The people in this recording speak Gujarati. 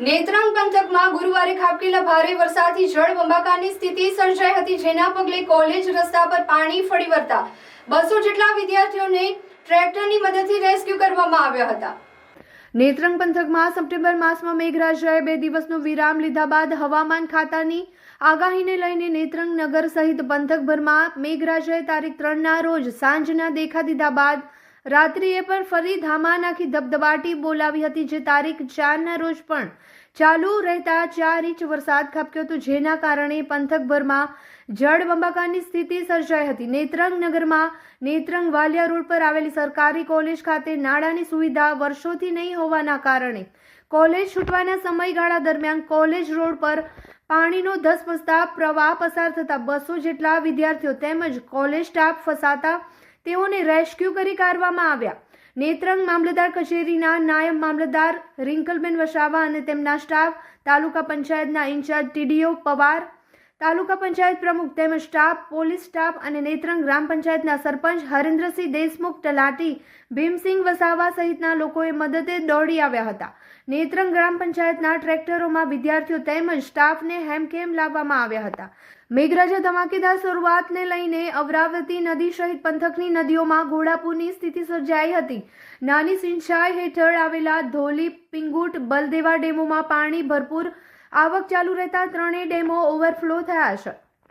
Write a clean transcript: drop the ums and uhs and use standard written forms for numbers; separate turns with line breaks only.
નેત્રંગ પંથકમાં ગુરુવારે ખાબકેલા ભારે વરસાદથી જળબંબાકારની સ્થિતિ સર્જાઈ હતી, જેના પગલે કોલેજ રસ્તા પર પાણી ફરી વળતા 200 જેટલા વિદ્યાર્થીઓને ટ્રેક્ટરની મદદથી રેસ્ક્યુ કરવામાં આવ્યા હતા. નેત્રંગ પંથકમાં સપ્ટેમ્બર માસમાં મેઘરાજાએ 2 દિવસનો વિરામ લીધા બાદ હવામાન ખાતાની આગાહીને લઈને નેત્રંગ નગર સહિત પંથકભરમાં મેઘરાજાએ તારીખ 3ના રોજ સાંજના દેખા દીધા બાદ રાત્રિએ પણ ફરી ધામા નાખી ધબધબાટી બોલાવી હતી, જે તારીખ 4ના રોજ પણ ચાલુ રહેતા 4 ઇંચ વરસાદ ખાબક્યો હતો, જેના કારણે પંથકભરમાં જળબંબાકારની સ્થિતિ સર્જાઈ હતી. નેત્રંગ નગરમાં નેત્રંગ વાલિયા રોડ પર આવેલી સરકારી કોલેજ ખાતે નાળાની સુવિધા વર્ષોથી નહીં હોવાના કારણે કોલેજ છૂટવાના સમયગાળા દરમિયાન કોલેજ રોડ પર પાણીનો ધસમસતા પ્રવાહ પસાર થતા 200 જેટલા વિદ્યાર્થીઓ તેમજ કોલેજ સ્ટાફ ફસાતા તેઓને રેસ્ક્યુ કરી કાઢવામાં આવ્યા. નેત્રંગ મામલતદાર કચેરીના નાયબ મામલતદાર રિંકલબેન વસાવા અને તેમના સ્ટાફ, તાલુકા પંચાયતના ઇન્ચાર્જ ટીડીઓ પવાર, તાલુકા પંચાયત પ્રમુખ તેમજ સ્ટાફ, પોલીસ સ્ટાફ અને નેત્રંગ ગ્રામ પંચાયતના સરપંચ હરેન્દ્રસિંહ દેશમુખ, તલાટી ભીમસિંહ વસાવા સહિતના લોકોએ મદદે દોડી આવ્યા હતા. નેત્રંગ ગ્રામ પંચાયતના ટ્રેક્ટરોમાં વિદ્યાર્થીઓ તેમજ સ્ટાફને હેમખેમ લાવવામાં આવ્યા હતા. મેઘરાજા ધમાકેદાર શરૂઆતને લઈને અમરાવતી નદી સહિત પંથકની નદીઓમાં ઘોડાપૂરની સ્થિતિ સર્જાઈ હતી. નાની સિંચાઈ હેઠળ આવેલા ધોલી, પિંગુટ, બલદેવા ડેમોમાં પાણી ભરપૂર આવક ચાલુ રહેતા 3 ડેમો ઓવરફ્લો થયા છે.